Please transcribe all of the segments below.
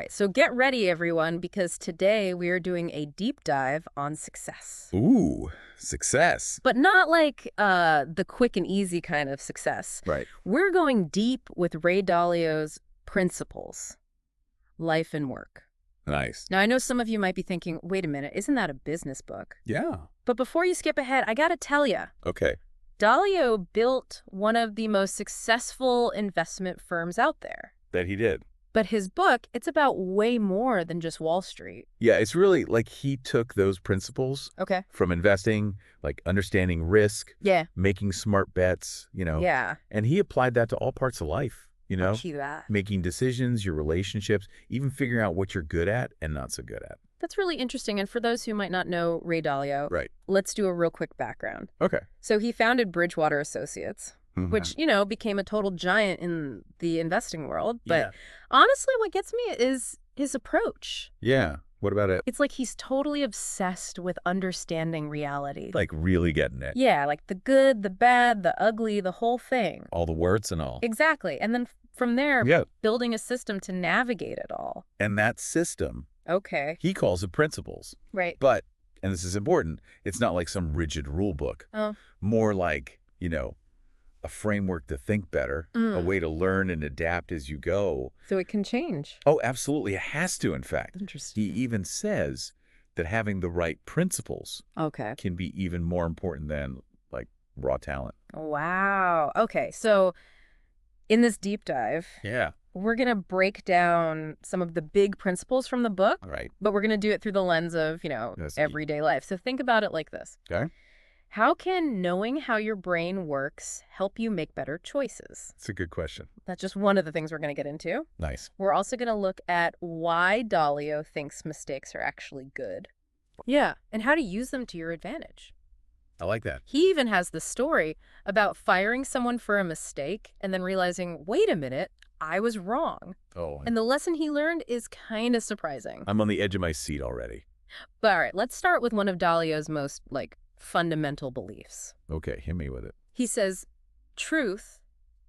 right, so get ready, everyone, because today we are doing a deep dive on success. Ooh, success. But not like the quick and easy kind of success. Right. We're going deep with Ray Dalio's principles, life and work. Nice. Now, I know some of you might be thinking, wait a minute, isn't that a business book? Yeah. But before you skip ahead, I gotta tell you, Okay. Dalio built one of the most successful investment firms out there. That he did. But his book, it's about way more than just Wall Street. Yeah, it's really like he took those principles Okay. from investing, like understanding risk, Yeah. making smart bets, Yeah. and he applied that to all parts of life, I'll see that. making decisions, your relationships, even figuring out what you're good at and not so good at. That's really interesting. And for those who might not know Ray Dalio, Right. let's do a real quick background. Okay. So he founded Bridgewater Associates, Mhm. which, became a total giant in the investing world. But Yeah. honestly, what gets me is his approach. Yeah. What about it? It's like he's totally obsessed with understanding reality. Like really getting it. Yeah, like the good, the bad, the ugly, the whole thing. All the words and all. Exactly. And then from there, Yeah. building a system to navigate it all. And that system, Okay. he calls it principles. Right. But, and this is important, it's not like some rigid rule book. Oh. More like, a framework to think better, a way to learn and adapt as you go. So it can change. Oh, absolutely. It has to, in fact. Interesting. He even says that having the right principles Okay. can be even more important than, like, raw talent. Wow. Okay. So in this deep dive, Yeah. we're going to break down some of the big principles from the book, All right. but we're going to do it through the lens of, That's everyday life. So think about it like this. Okay. How can knowing how your brain works help you make better choices? It's a good question. That's just one of the things we're going to get into. Nice. We're also going to look at why Dalio thinks mistakes are actually good. Yeah, and how to use them to your advantage. I like that. He even has the story about firing someone for a mistake and then realizing, wait a minute, I was wrong. Oh, And the lesson he learned is kind of surprising. I'm on the edge of my seat already. But all right, let's start with one of Dalio's most, fundamental beliefs. Okay, hit me with it. He says, truth,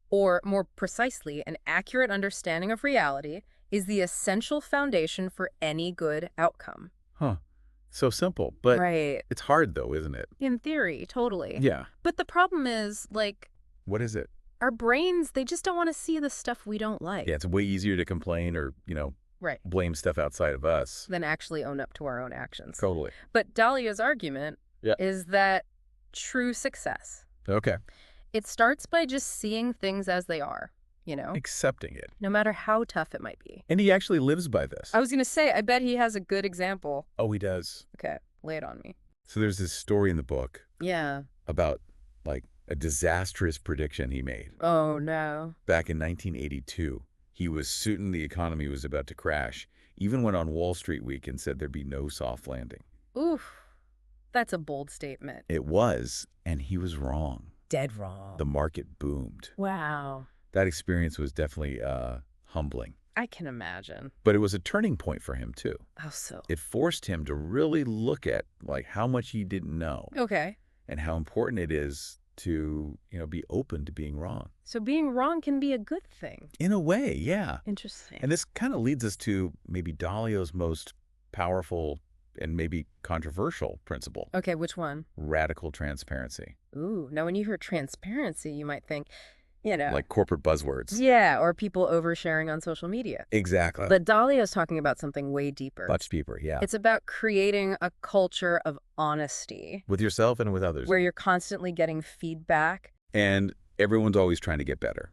or more precisely, an accurate understanding of reality, is the essential foundation for any good outcome. Huh. So simple, but Right. it's hard though, isn't it? In theory, totally. Yeah. But the problem is, What is it? our brains, they just don't want to see the stuff we don't like. Yeah, it's way easier to complain or, Right. blame stuff outside of us. Than actually own up to our own actions. Totally. But Dalio's argument is that true success, Okay. it starts by just seeing things as they are, Accepting it. no matter how tough it might be. And he actually lives by this. I was going to say, I bet he has a good example. Oh, he does. Okay, lay it on me. So there's this story in the book Yeah. about, a disastrous prediction he made. Oh, no. Back in 1982, he was certain the economy was about to crash, even went on Wall Street Week and said there'd be no soft landing. Oof. That's a bold statement. It was, and he was wrong. Dead wrong. The market boomed. Wow. That experience was definitely humbling. I can imagine. But it was a turning point for him, too. How so? It forced him to really look at, how much he didn't know Okay. and how important it is to, be open to being wrong. So being wrong can be a good thing. In a way, yeah. Interesting. And this kind of leads us to maybe Dalio's most powerful and maybe controversial principle. Okay, which one? Radical transparency. Ooh, now when you hear transparency, you might think, Like corporate buzzwords. yeah, or people oversharing on social media. Exactly. But Dalio's talking about something way deeper. Much deeper, yeah. It's about creating a culture of honesty With yourself and with others. where you're constantly getting feedback. And everyone's always trying to get better.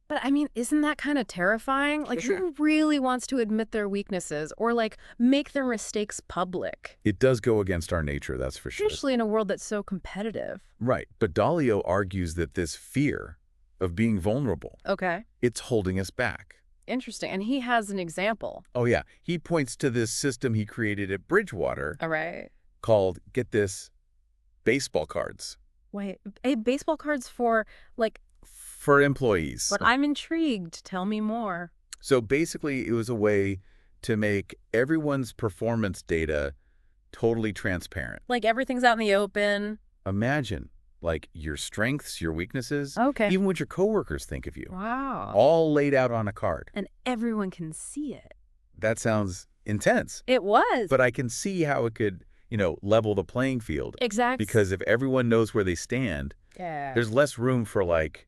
But I mean, isn't that kind of terrifying? Sure. Who really wants to admit their weaknesses or make their mistakes public? It does go against our nature, that's for sure. Especially in a world that's so competitive. Right. But Dalio argues that this fear of being vulnerable, Okay. it's holding us back. Interesting. And he has an example. Oh, yeah. He points to this system he created at Bridgewater All right. called, get this, baseball cards. Wait, baseball cards for For employees. But I'm intrigued. Tell me more. So basically, it was a way to make everyone's performance data totally transparent. Everything's out in the open. Imagine, your strengths, your weaknesses, Okay. even what your coworkers think of you, Wow. all laid out on a card. And everyone can see it. That sounds intense. It was. But I can see how it could, level the playing field. Exactly. Because if everyone knows where they stand, Yeah. there's less room for, like,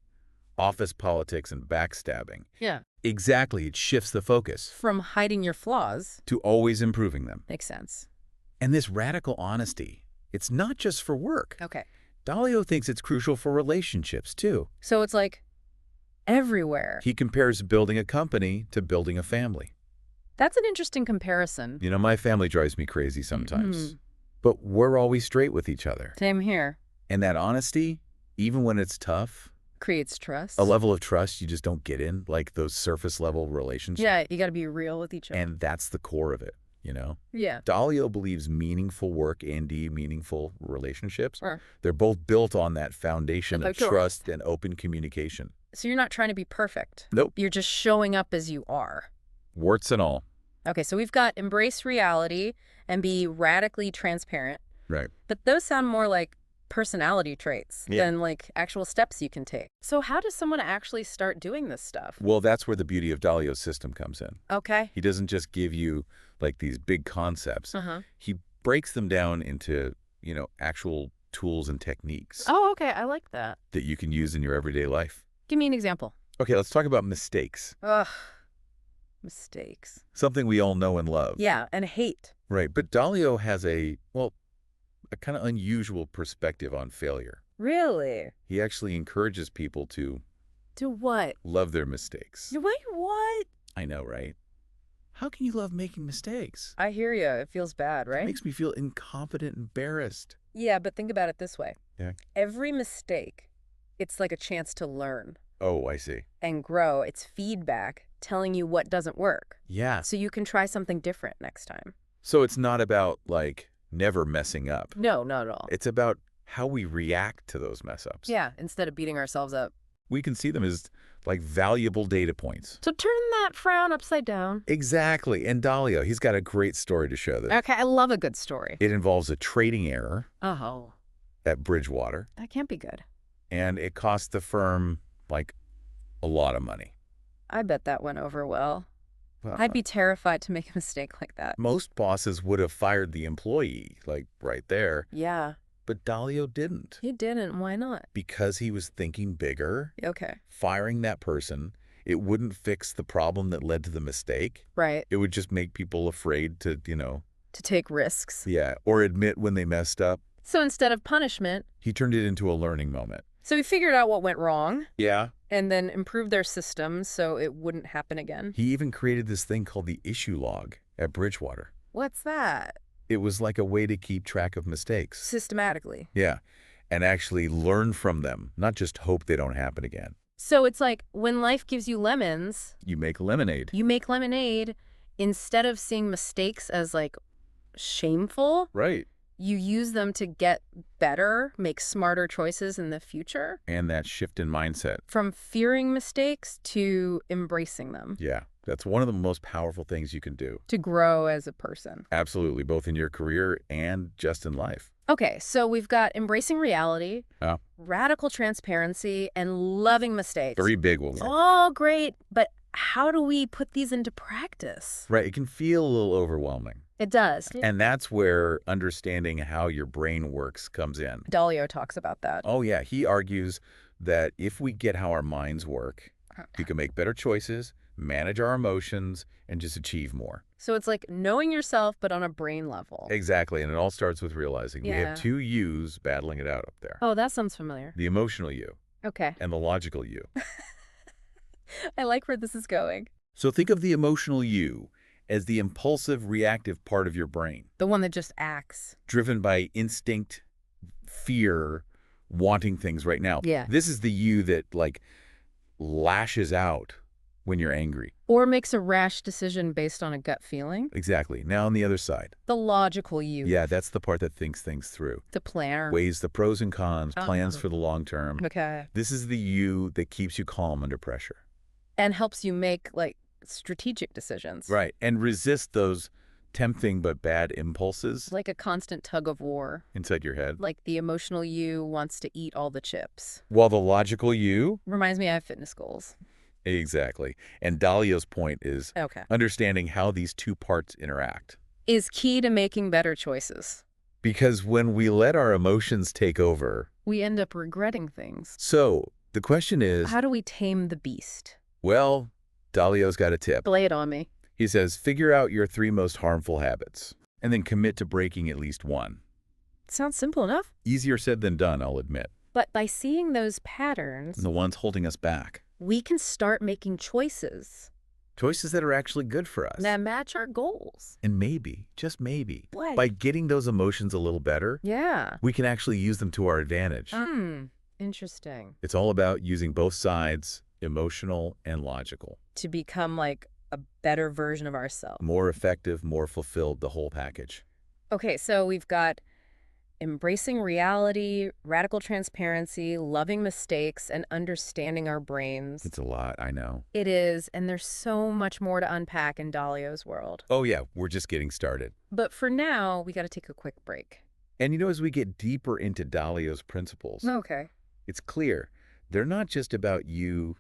office politics and backstabbing. Yeah. Exactly. It shifts the focus From hiding your flaws. to always improving them. Makes sense. And this radical honesty, it's not just for work. Okay. Dalio thinks it's crucial for relationships, too. So it's like everywhere. He compares building a company to building a family. That's an interesting comparison. My family drives me crazy sometimes. But we're always straight with each other. Same here. And that honesty, even when it's tough, Creates trust. a level of trust you just don't get in, like those surface-level relationships. Yeah, you got to be real with each other. And that's the core of it, Yeah. Dalio believes meaningful work and meaningful relationships, Sure. they're both built on that foundation of Of course. trust and open communication. So you're not trying to be perfect. Nope. You're just showing up as you are. Warts and all. Okay, so we've got embrace reality and be radically transparent. Right. But those sound more like personality traits Yeah. than like actual steps you can take. So how does someone actually start doing this stuff? Well, that's where the beauty of Dalio's system comes in. Okay. He doesn't just give you, like, these big concepts. Uh-huh. He breaks them down into, actual tools and techniques Oh, okay. I like that. that you can use in your everyday life. Give me an example. Okay, let's talk about mistakes. Ugh. Mistakes. Something we all know and love. Yeah, and hate. Right, but Dalio has a kind of unusual perspective on failure. Really? He actually encourages people to Do what? love their mistakes. Wait, what? I know, right? How can you love making mistakes? I hear you. It feels bad, It right? makes me feel incompetent, embarrassed. Yeah, but think about it this way. Yeah. Every mistake, it's like a chance to learn Oh, I see. and grow. It's feedback telling you what doesn't work. Yeah. So you can try something different next time. So it's not about, like, never messing up. No, not at all. It's about how we react to those mess-ups. Yeah, instead of beating ourselves up. We can see them as, like, valuable data points. So turn that frown upside down. Exactly. And Dalio, he's got a great story to show this. Okay, I love a good story. It involves a trading error Oh, at Bridgewater, that can't be good. and it cost the firm, like, a lot of money. I bet that went over well. Well, I'd be terrified to make a mistake like that. most bosses would have fired the employee, like, right there. Yeah, But Dalio didn't. he didn't. Why not? Because he was thinking bigger. Okay, Firing that person, it wouldn't fix the problem that led to the mistake. right. It would just make people afraid to, To take risks. yeah, or admit when they messed up. So instead of punishment, He turned it into a learning moment. so we figured out what went wrong Yeah. and then improved their systems so it wouldn't happen again. He even created this thing called the issue log at Bridgewater. What's that? It was like a way to keep track of mistakes. Systematically. Yeah. And actually learn from them, not just hope they don't happen again. So it's like when life gives you lemons, You make lemonade. you make lemonade. Instead of seeing mistakes as like shameful, Right. you use them to get better, make smarter choices in the future. And that shift in mindset. From fearing mistakes to embracing them, Yeah. That's one of the most powerful things you can do. to grow as a person. Absolutely. Both in your career and just in life. Okay, so we've got embracing reality, Yeah. radical transparency, and loving mistakes. 3 big ones. All great, but how do we put these into practice? Right. It can feel a little overwhelming. It does. And that's where understanding how your brain works comes in. Dalio talks about that. Oh, yeah. He argues that if we get how our minds work, we can make better choices, manage our emotions, and just achieve more. So it's like knowing yourself, but on a brain level. Exactly. And it all starts with realizing we Yeah. have 2 yous battling it out up there. Oh, that sounds familiar. The emotional you Okay. and the logical you. I like where this is going. So think of the emotional you as the impulsive, reactive part of your brain, The one that just acts. driven by instinct, fear, wanting things right now. Yeah. This is the you that, like, lashes out when you're angry. Or makes a rash decision based on a gut feeling. Exactly. Now on the other side. The logical you. Yeah, that's the part that thinks things through. The planner. Weighs the pros and cons, plans Oh. for the long term. Okay. This is the you that keeps you calm under pressure. And helps you make, like, strategic decisions. Right. And resist those tempting but bad impulses Like a constant tug of war. inside your head. Like the emotional you wants to eat all the chips. While the logical you, Reminds me I have fitness goals. Exactly. And Dalio's point is Okay. understanding how these two parts interact. Is key to making better choices. Because when we let our emotions take over, We end up regretting things. so the question is, How do we tame the beast? well, Dalio's got a tip. Lay it on me. He says, figure out your 3 most harmful habits, and then commit to breaking at least one. Sounds simple enough. Easier said than done, I'll admit. But by seeing those patterns, The ones holding us back. we can start making choices Choices that are actually good for us. that match our goals. And maybe, just maybe, What? by getting those emotions a little better, Yeah. we can actually use them to our advantage. Interesting. It's all about using both sides, emotional and logical. To become like a better version of ourselves. More effective, more fulfilled, the whole package. Okay, so we've got embracing reality, radical transparency, loving mistakes, and understanding our brains. It's a lot, I know. It is, and there's so much more to unpack in Dalio's world. Oh yeah, we're just getting started. But for now, we got to take a quick break. And as we get deeper into Dalio's principles, Okay. it's clear they're not just about you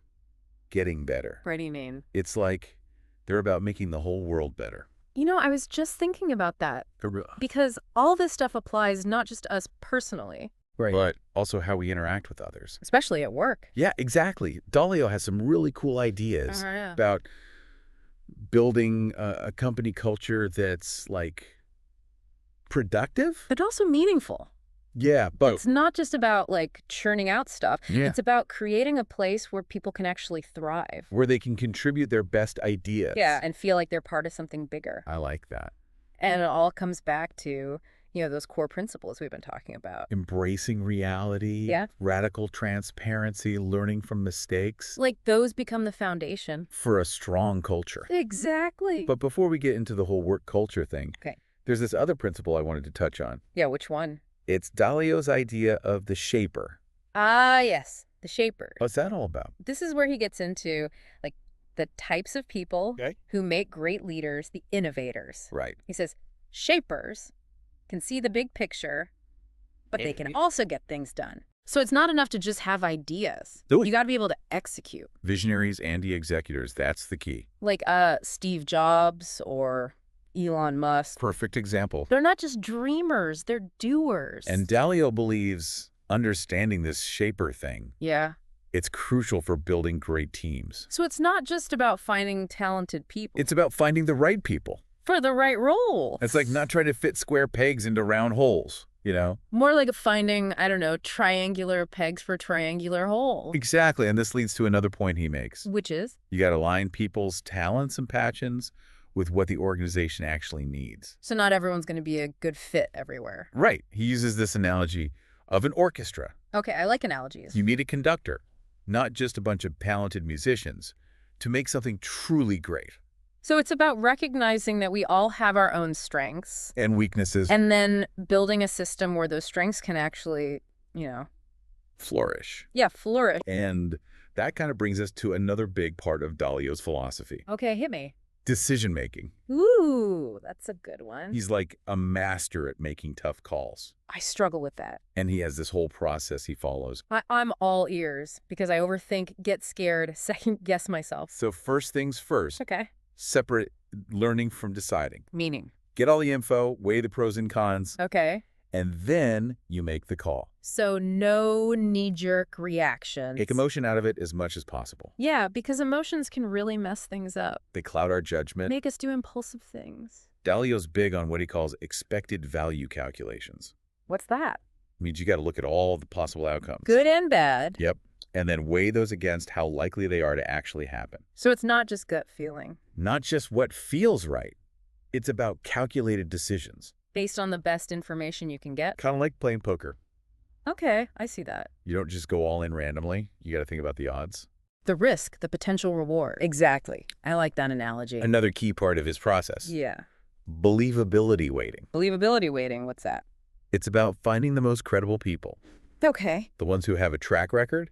getting better. What do you mean? It's like they're about making the whole world better. I was just thinking about that. Because all this stuff applies not just to us personally. Right. But also how we interact with others. Especially at work. Yeah, exactly. Dalio has some really cool ideas Yeah. about building a company culture that's like productive. But also meaningful. Yeah, both. It's not just about like churning out stuff. Yeah. It's about creating a place where people can actually thrive. Where they can contribute their best ideas. Yeah, and feel like they're part of something bigger. I like that. And it all comes back to, those core principles we've been talking about. Embracing reality. Yeah. Radical transparency, learning from mistakes. Like those become the foundation. For a strong culture. Exactly. But before we get into the whole work culture thing, Okay. there's this other principle I wanted to touch on. Yeah, which one? It's Dalio's idea of the shaper. Ah, yes. The shapers. What's that all about? This is where he gets into like the types of people who make great leaders, the innovators. Right. He says, shapers can see the big picture, but they can also get things done. So it's not enough to just have ideas. Do it. You got to be able to execute. Visionaries and the executors, that's the key. Like Steve Jobs or Elon Musk. Perfect example. They're not just dreamers, they're doers. And Dalio believes understanding this shaper thing, yeah. it's crucial for building great teams. So it's not just about finding talented people. It's about finding the right people. For the right role. It's like not trying to fit square pegs into round holes, More like finding, triangular pegs for triangular holes. Exactly, and this leads to another point he makes. Which is? You got to align people's talents and passions with what the organization actually needs. So not everyone's going to be a good fit everywhere. Right. He uses this analogy of an orchestra. Okay, I like analogies. You need a conductor, not just a bunch of talented musicians, to make something truly great. So it's about recognizing that we all have our own strengths. And weaknesses. And then building a system where those strengths can actually, flourish. Yeah, flourish. And that kind of brings us to another big part of Dalio's philosophy. Okay, hit me. Decision-making. Ooh, that's a good one. He's like a master at making tough calls. I struggle with that. And he has this whole process he follows. I'm all ears because I overthink, get scared, second guess myself. So first things first. Okay. Separate learning from deciding. Meaning? Get all the info, weigh the pros and cons. Okay. And then you make the call. So no knee-jerk reactions. Take emotion out of it as much as possible. Yeah, because emotions can really mess things up. They cloud our judgment. Make us do impulsive things. Dalio's big on what he calls expected value calculations. What's that? Means you got to look at all the possible outcomes. Good and bad. Yep. And then weigh those against how likely they are to actually happen. So it's not just gut feeling. Not just what feels right. It's about calculated decisions. Based on the best information you can get? Kind of like playing poker. Okay, I see that. You don't just go all in randomly. You got to think about the odds. The risk, the potential reward. Exactly. I like that analogy. Another key part of his process. Yeah. Believability weighting. Believability weighting, what's that? It's about finding the most credible people. Okay. The ones who have a track record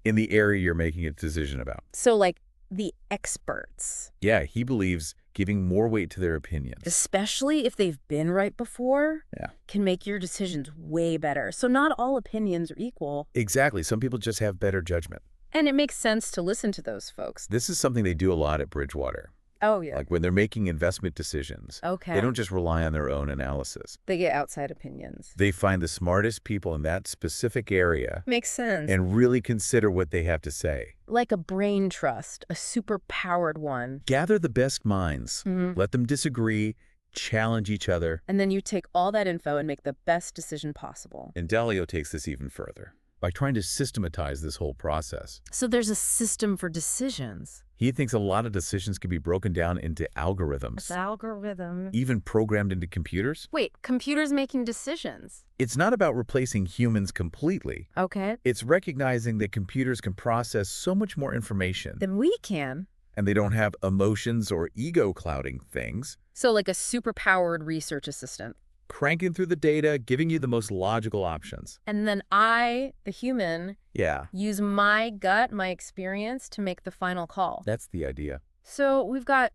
in the area you're making a decision about. So like the experts. Yeah, he believes giving more weight to their opinions. Especially if they've been right before. Yeah. Can make your decisions way better. So not all opinions are equal. Exactly. Some people just have better judgment. And it makes sense to listen to those folks. This is something they do a lot at Bridgewater. Oh, yeah. Like when they're making investment decisions, Okay. they don't just rely on their own analysis. They get outside opinions. They find the smartest people in that specific area Makes sense. and really consider what they have to say. Like a brain trust, a super-powered one. Gather the best minds. Mhm. Let them disagree, challenge each other. And then you take all that info and make the best decision possible. And Dalio takes this even further by trying to systematize this whole process. So there's a system for decisions. He thinks a lot of decisions can be broken down into algorithms, Algorithm. even programmed into computers. Wait, computers making decisions? It's not about replacing humans completely. Okay. It's recognizing that computers can process so much more information, Then we can. and they don't have emotions or ego clouding things. So like a super-powered research assistant. Cranking through the data, giving you the most logical options. And then I, the human, Yeah, use my gut, my experience to make the final call. that's the idea. So we've got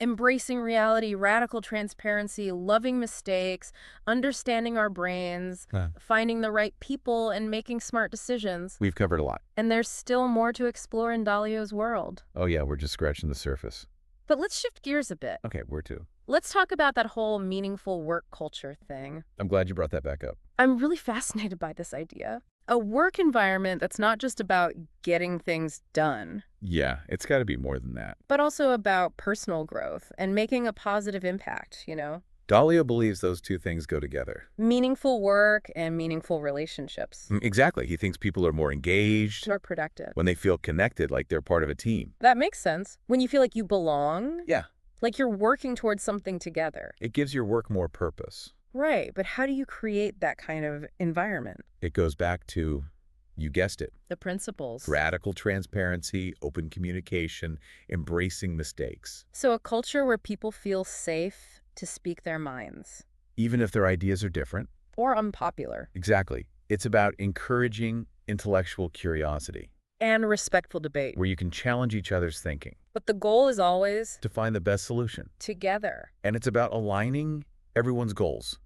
embracing reality, radical transparency, loving mistakes, understanding our brains, finding the right people, and making smart decisions. We've covered a lot. And there's still more to explore in Dalio's world. Oh yeah, we're just scratching the surface. But let's shift gears a bit. Okay, where to? Let's talk about that whole meaningful work culture thing. I'm glad you brought that back up. I'm really fascinated by this idea. A work environment that's not just about getting things done, Yeah, it's got to be more than that. but also about personal growth and making a positive impact, you know? Dalio believes those two things go together. Meaningful work and meaningful relationships. Exactly. He thinks people are more engaged More productive. when they feel connected, like they're part of a team. That makes sense. When you feel like you belong, Yeah, like you're working towards something together. it gives your work more purpose. Right, but how do you create that kind of environment? It goes back to, you guessed it, The principles. radical transparency, open communication, embracing mistakes, So a culture where people feel safe to speak their minds. even if their ideas are different. Or unpopular. Exactly. It's about encouraging intellectual curiosity, And respectful debate. where you can challenge each other's thinking But the goal is always to find the best solution. together And it's about aligning everyone's goals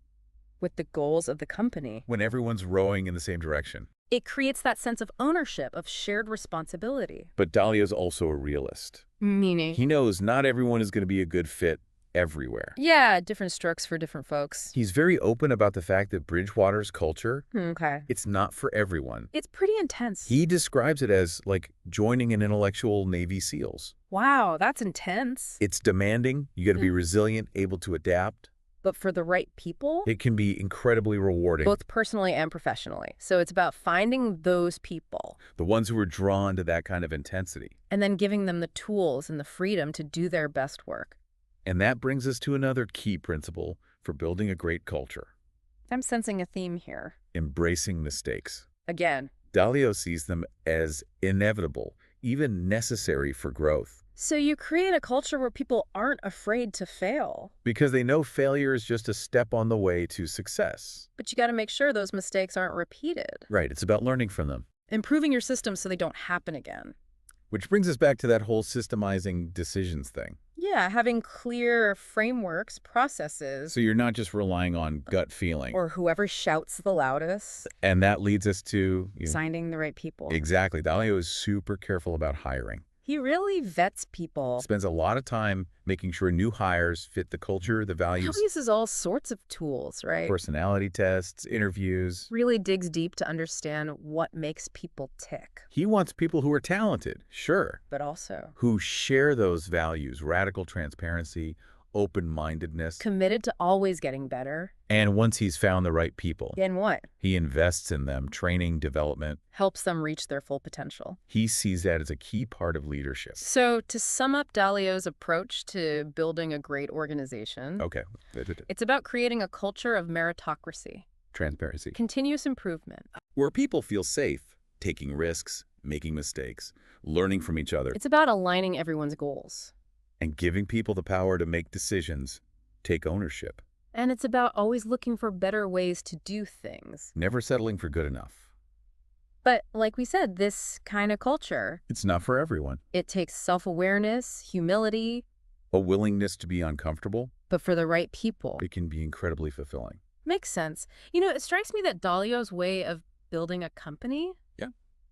with the goals of the company. when everyone's rowing in the same direction. It creates that sense of ownership, of shared responsibility. But Dalia's also a realist. Meaning? He knows not everyone is going to be a good fit everywhere. Yeah, different strokes for different folks. He's very open about the fact that Bridgewater's culture, Okay. it's not for everyone. It's pretty intense. He describes it as like joining an intellectual Navy SEALs. Wow, that's intense. It's demanding. You got to be resilient, able to adapt. But for the right people, It can be incredibly rewarding. both personally and professionally. So it's about finding those people The ones who are drawn to that kind of intensity. and then giving them the tools and the freedom to do their best work. And that brings us to another key principle for building a great culture: I'm sensing a theme here. embracing mistakes. Again. Dalio sees them as inevitable, even necessary for growth, So you create a culture where people aren't afraid to fail. because they know failure is just a step on the way to success. But you got to make sure those mistakes aren't repeated. Right, it's about learning from them. Improving your system so they don't happen again. Which brings us back to that whole systemizing decisions thing. Yeah, having clear frameworks, processes, So you're not just relying on gut feeling. or whoever shouts the loudest, And that leads us to... finding the right people. Exactly. Dalio is super careful about hiring. He really vets people. Spends a lot of time making sure new hires fit the culture, the He values, uses all sorts of tools, right? personality tests, interviews. Really digs deep to understand what makes people tick. He wants people who are talented, sure, But also who share those values: radical transparency, open-mindedness. committed to always getting better. And once he's found the right people, And what? he invests in them, training, development. Helps them reach their full potential. He sees that as a key part of leadership. So to sum up Dalio's approach to building a great organization, Okay. it's about creating a culture of meritocracy, Transparency. continuous improvement. Where people feel safe, taking risks, making mistakes, learning from each other, It's about aligning everyone's goals. and giving people the power to make decisions, take ownership, And it's about always looking for better ways to do things. never settling for good enough. But like we said, this kind of culture, It's not for everyone. it takes self-awareness, humility, A willingness to be uncomfortable, but for the right people. it can be incredibly fulfilling. Makes sense. You know, it strikes me that Dalio's way of building a company, Yeah.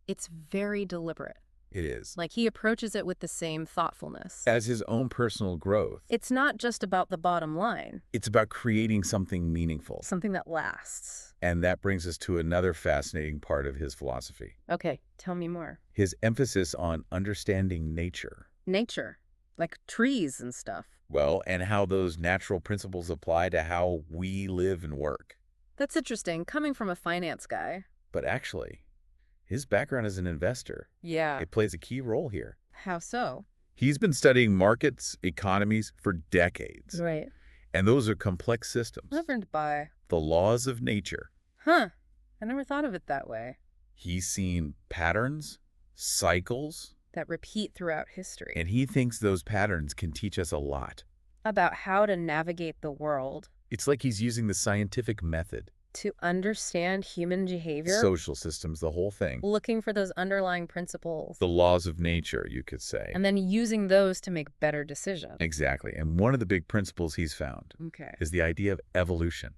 it's very deliberate. It is. Like he approaches it with the same thoughtfulness. As his own personal growth. It's not just about the bottom line. It's about creating something meaningful. Something that lasts. And that brings us to another fascinating part of his philosophy. Okay, tell me more. His emphasis on understanding nature. Nature, like trees and stuff. Well, and how those natural principles apply to how we live and work. That's interesting, coming from a finance guy. But actually, his background as an investor, Yeah. it plays a key role here. How so? He's been studying markets, economies for decades. Right. And those are complex systems. Governed by. The laws of nature. Huh. I never thought of it that way. He's seen patterns, cycles, That repeat throughout history. and he thinks those patterns can teach us a lot. About how to navigate the world. It's like he's using the scientific method. To understand human behavior. Social systems, the whole thing. Looking for those underlying principles. The laws of nature, you could say. And then using those to make better decisions. Exactly. And one of the big principles he's found Okay. is the idea of evolution.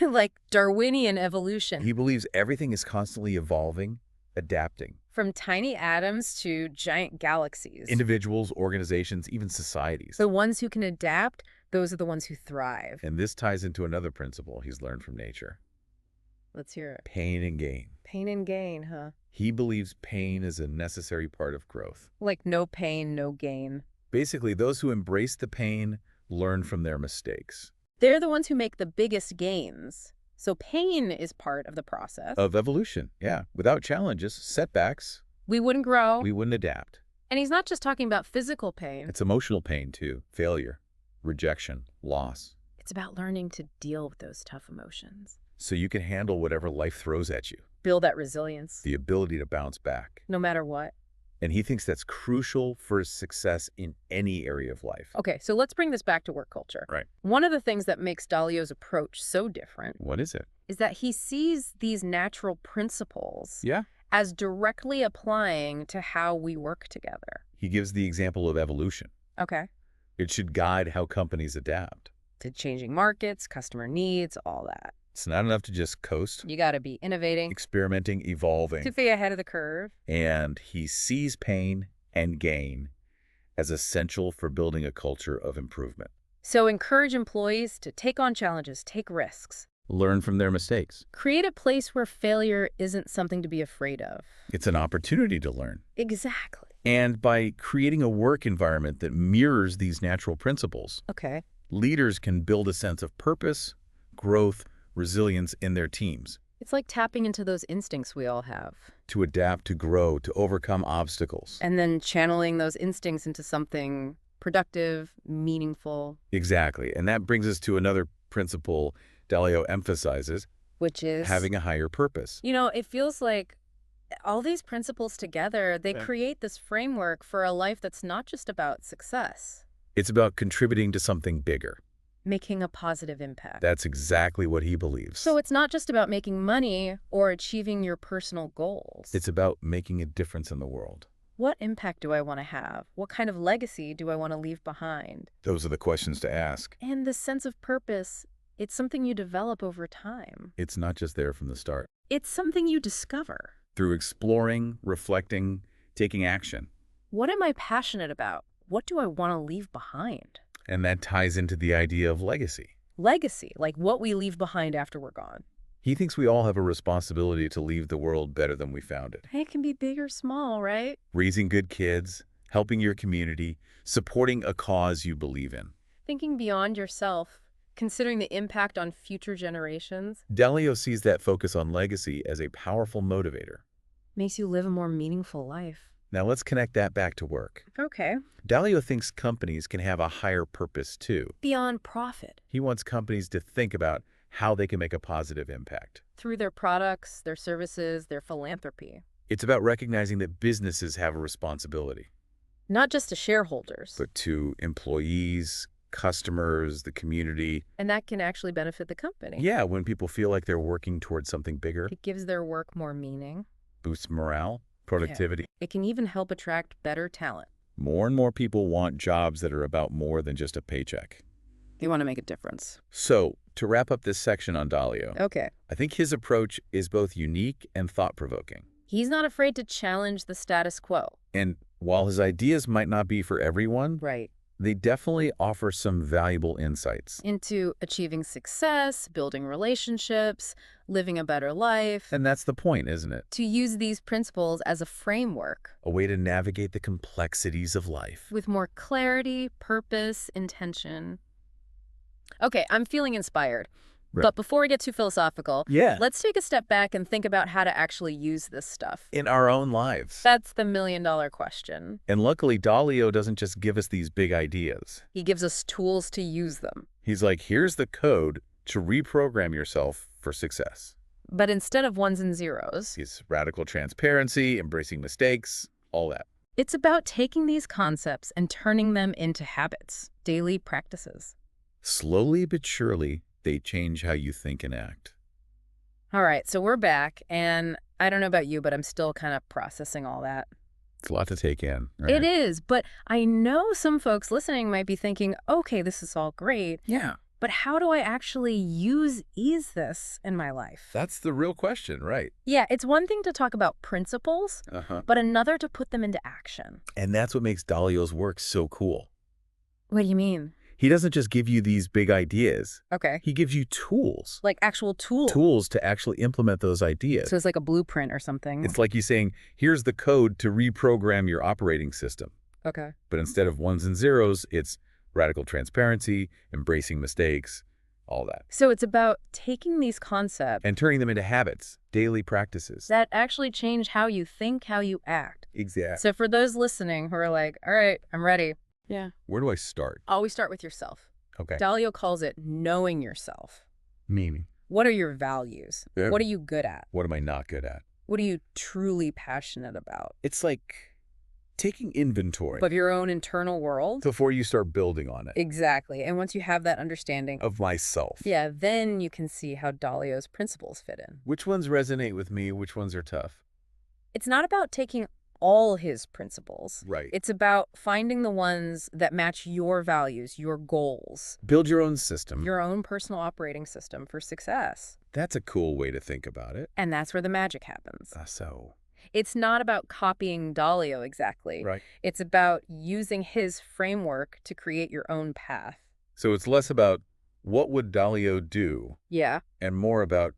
Like Darwinian evolution. He believes everything is constantly evolving, adapting. From tiny atoms to giant galaxies. Individuals, organizations, even societies. The ones who can adapt, those are the ones who thrive. And this ties into another principle he's learned from nature. Let's hear it. Pain and gain. Pain and gain, huh? He believes pain is a necessary part of growth. Like no pain, no gain. Basically, those who embrace the pain learn from their mistakes. They're the ones who make the biggest gains. So pain is part of the process. Of evolution, yeah. Without challenges, setbacks, We wouldn't grow. we wouldn't adapt. And he's not just talking about physical pain. It's emotional pain, too. Failure, rejection, loss. It's about learning to deal with those tough emotions. So you can handle whatever life throws at you. Build that resilience. The ability to bounce back. No matter what. And he thinks that's crucial for success in any area of life. Okay, so let's bring this back to work culture. Right. One of the things that makes Dalio's approach so different What is it? is that he sees these natural principles Yeah. as directly applying to how we work together. He gives the example of evolution. Okay. It should guide how companies adapt. To changing markets, customer needs, all that. It's not enough to just coast. You got to be innovating Experimenting, evolving. to stay ahead of the curve. And he sees pain and gain as essential for building a culture of improvement. So encourage employees to take on challenges, take risks. Learn from their mistakes. Create a place where failure isn't something to be afraid of. It's an opportunity to learn. Exactly. And by creating a work environment that mirrors these natural principles, Okay. leaders can build a sense of purpose, growth, resilience in their teams. It's like tapping into those instincts we all have. To adapt, to grow, to overcome obstacles. And then channeling those instincts into something productive, meaningful. Exactly. And that brings us to another principle Dalio emphasizes, Which is having a higher purpose. You know, it feels like all these principles together, they create this framework for a life that's not just about success. It's about contributing to something bigger. Making a positive impact. That's exactly what he believes. So it's not just about making money or achieving your personal goals. It's about making a difference in the world. What impact do I want to have? What kind of legacy do I want to leave behind? Those are the questions to ask. And the sense of purpose, it's something you develop over time. It's not just there from the start. It's something you discover. Through exploring, reflecting, taking action. What am I passionate about? What do I want to leave behind? And that ties into the idea of legacy. Legacy, like what we leave behind after we're gone. He thinks we all have a responsibility to leave the world better than we found it. It can be big or small, right? Raising good kids, helping your community, supporting a cause you believe in. Thinking beyond yourself, considering the impact on future generations. Dalio sees that focus on legacy as a powerful motivator. Makes you live a more meaningful life. Now let's connect that back to work. Okay. Dalio thinks companies can have a higher purpose too. Beyond profit. He wants companies to think about how they can make a positive impact. Through their products, their services, their philanthropy. It's about recognizing that businesses have a responsibility. Not just to shareholders. But to employees, customers, the community. And that can actually benefit the company. Yeah, when people feel like they're working towards something bigger. It gives their work more meaning. Boosts morale, productivity. Yeah. It can even help attract better talent. More and more people want jobs that are about more than just a paycheck. They want to make a difference. So, to wrap up this section on Dalio, Okay. I think his approach is both unique and thought-provoking. He's not afraid to challenge the status quo. And while his ideas might not be for everyone, Right. they definitely offer some valuable insights. Into achieving success, building relationships, living a better life. And that's the point, isn't it? To use these principles as a framework. A way to navigate the complexities of life. With more clarity, purpose, intention. Okay, I'm feeling inspired. Right. But before we get too philosophical, Yeah. let's take a step back and think about how to actually use this stuff. In our own lives. That's the million-dollar question. And luckily, Dalio doesn't just give us these big ideas. He gives us tools to use them. He's like, here's the code to reprogram yourself for success. But instead of ones and zeros, He's radical transparency, embracing mistakes, all that. it's about taking these concepts and turning them into habits, daily practices. Slowly but surely, they change how you think and act. All right, so we're back, and I don't know about you, but I'm still kind of processing all that. It's a lot to take in, right? It is, but I know some folks listening might be thinking, okay, this is all great, Yeah. but how do I actually use this in my life? That's the real question, right? Yeah, it's one thing to talk about principles, but another to put them into action. And that's what makes Dalio's work so cool. What do you mean? He doesn't just give you these big ideas. Okay. He gives you tools. Like actual tools. Tools to actually implement those ideas. So it's like a blueprint or something. It's like he's saying, here's the code to reprogram your operating system. Okay. But instead of ones and zeros, it's radical transparency, embracing mistakes, all that. So it's about taking these concepts And turning them into habits, daily practices. that actually change how you think, how you act. Exactly. So for those listening who are like, all right, I'm ready. Yeah. Where do I start? Always start with yourself. Okay. Dalio calls it knowing yourself. Meaning? What are your values? Yeah. What are you good at? What am I not good at? What are you truly passionate about? It's like taking inventory Of your own internal world? before you start building on it. Exactly. And once you have that understanding, Of myself. yeah, then you can see how Dalio's principles fit in. Which ones resonate with me? Which ones are tough? It's not about taking all his principles. Right. It's about finding the ones that match your values, your goals, Build your own system. your own personal operating system for success. That's a cool way to think about it. And that's where the magic happens. So, It's not about copying Dalio exactly. right. It's about using his framework to create your own path. So it's less about what would Dalio do Yeah. and more about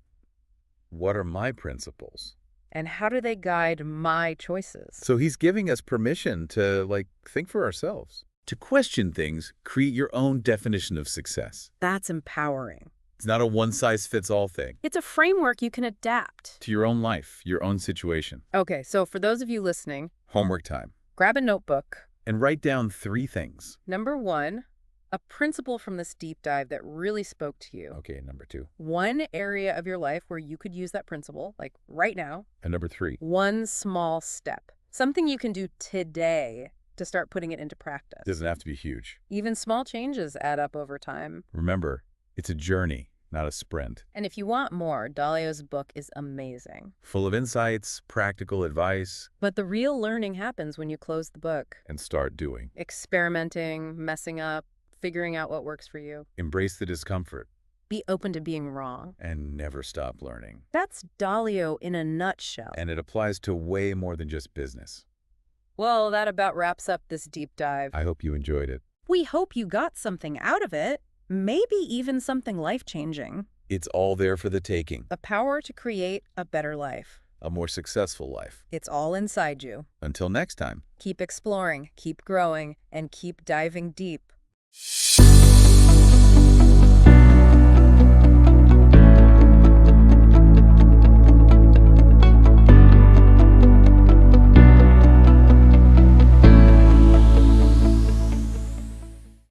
what are my principles. And how do they guide my choices? So he's giving us permission to, think for ourselves. To question things, create your own definition of success. That's empowering. It's not a one-size-fits-all thing. It's a framework you can adapt. To your own life, your own situation. Okay, so for those of you listening, Homework time. grab a notebook. And write down 3 things. Number 1, a principle from this deep dive that really spoke to you. Okay, number 2. One area of your life where you could use that principle, like right now. And number 3. One small step. Something you can do today to start putting it into practice. Doesn't have to be huge. Even small changes add up over time. Remember, it's a journey, not a sprint. And if you want more, Dalio's book is amazing. Full of insights, practical advice, But the real learning happens when you close the book. and start doing. Experimenting, messing up, figuring out what works for you. Embrace the discomfort Be open to being wrong. and never stop learning. That's Dalio in a nutshell. And it applies to way more than just business. Well, that about wraps up this deep dive. I hope you enjoyed it. We hope you got something out of it. Maybe even something life-changing. It's all there for the taking. The power to create a better life. A more successful life. It's all inside you. Until next time. Keep exploring, keep growing, and keep diving deep.